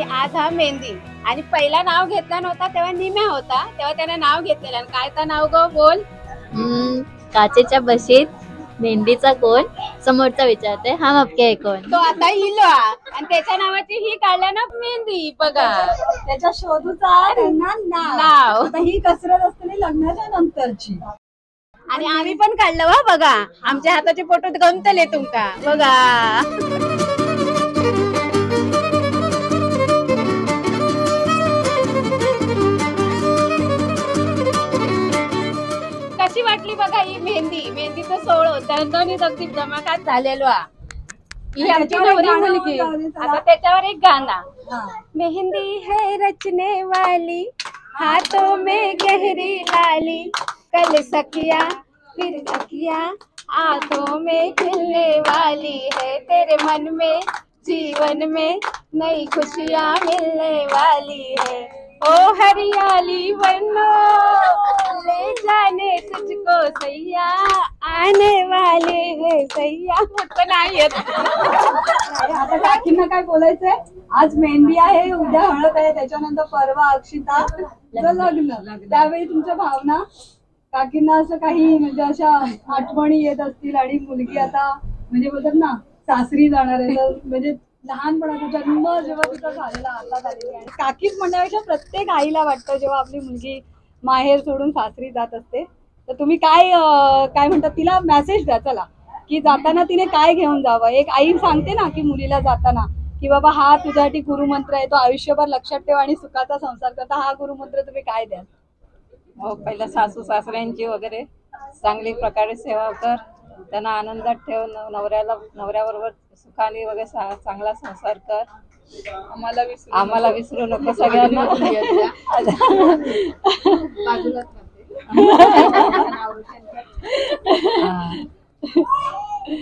आणि आज हा मेहंदी. आणि पहिला नाव घेतला नव्हता तेव्हा निम्या होता, तेव्हा त्याने नाव घेतलेलं. आणि काय तर नाव ग बोल. काचेच्या बशीत मेहंदीचा कोण, समोरचा विचारते हा मपके आहे कोण. तो आता इलो आणि त्याच्या नावाची ही काढल्या ना मेहंदी बघा. त्याच्या शोधूचा नाव. आता ही कसरत असते लग्नाच्या नंतरची. आणि आम्ही पण काढलं वा बघा, आमच्या हाताचे फोटो गमतले तुमका बघा. कशी वाटली बघा ही मेहंदी. मेहंदीचं सोहळं दणदणीत अगदी जमाकात झालेलो ही आमची नवरी मुलगी. आता त्याच्यावर एक गाणं. मेहंदी है रचने वाली हाथों में गहरी लाली, कल सखिया फिर सखिया हाथों में खिलने वाली है, तेरे मन में जीवन में नई खुशियाँ मिलने वाली है. ओ हरियाली बनो ले जाने तुझको सैया, आने वाले है सैया. पण नाही येत. आता काकींना काय बोलायचंय. आज मेहंदी आहे, उद्या हळद आहे, त्याच्यानंतर परवा अक्षिता लग्न. त्यावेळी तुमच्या भावना काकींना असं काही म्हणजे अशा आठवणी येत असतील. आणि मुलगी आता म्हणजे बोलतात ना सासरी जाणार आहे, तर म्हणजे लहानपणाचा जन्म जेव्हा तिचा झालेला आता झालेली. आणि काकीच म्हणण्यापेक्षा प्रत्येक आईला वाटतं जेव्हा आपली मुलगी माहेर सोडून सासरी जात असते. तर तुम्ही काय काय म्हणतात तिला मेसेज द्या चला, की जाताना तिने काय घेऊन जावं. एक आई सांगते ना की मुलीला जाताना की बाबा हा तुझ्यासाठी गुरुमंत्र आहे, तो आयुष्यभर लक्षात ठेव आणि सुखाचा संसार करता. हा गुरुमंत्र तुम्ही काय द्याल. पहिला सासू सासऱ्यांची वगैरे चांगली प्रकारे सेवा कर, त्यांना आनंदात ठेव, नवऱ्याबरोबर सुखाने वगैरे चांगला संसार कर. आम्हाला विसरू नको सगळ्यांना.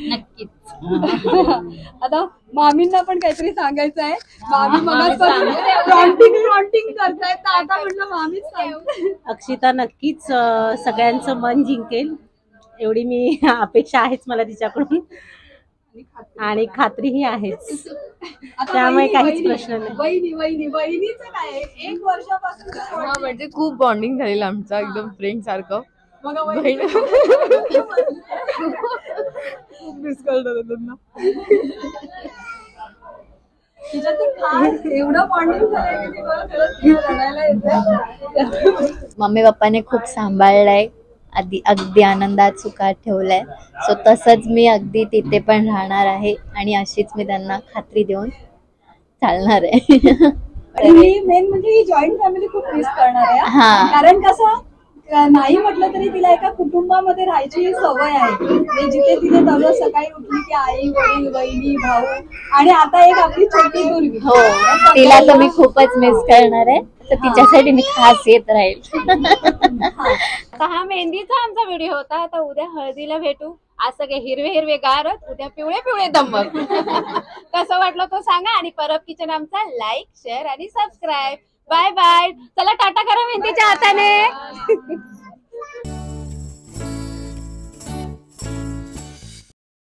नक्कीच. आता मामींना पण काहीतरी सांगायचं आहे. मामी मगाचपासून फ्रॉन्टिंग करतायत, तर आता म्हटलं मामीच सांग. अक्षिता नक्कीच सगळ्यांचं मन जिंकेल एवढी मी अपेक्षा आहेच मला तिच्याकडून, आणि खात्रीही आहेच. त्यामुळे काहीच प्रश्न नाही. वहिनीचं काय 1 वर्षापासून म्हणजे खूप बॉन्डिंग झालेलं आमचं, एकदम फ्रेंड सारखं. खूप मिस करतात त्यांना. एवढं बॉन्डिंग झालंय की रडायला येतं. मम्मी पप्पाने खूप सांभाळलंय, अगदी आनंदात सुखात ठेवलंय. सो तसंच मी अगदी तिथे पण राहणार आहे आणि अशीच मी त्यांना खात्री देऊन चालणार आहे. मी मेन म्हणजे ही जॉईंट फॅमिली खूप मिस करणार आहे. कारण कसं नाही म्हटलं तरी तिला एका कुटुंबामध्ये राहायची सवय आहे. जिथे तिथे दररोज सकाळी उठली की आई वडील बहिणी भाऊ, आणि आता एक आपली छोटी दुर्गी. हो, तिला तर मी खूपच मिस करणार आहे, तर तिच्यासाठी मी खास येत राहील. आता हा मेहंदीचा आमचा व्हिडिओ होता. आता उद्या हळदीला भेटू. आज सगळे हिरवे हिरवे गारच, उद्या पिवळे पिवळे दमक. कसं वाटलं तो सांगा. आणि परब किचन आमचा लाईक शेअर आणि सबस्क्राईब. Bye bye. चला टाटा करा मेहंदीच्या हाताने.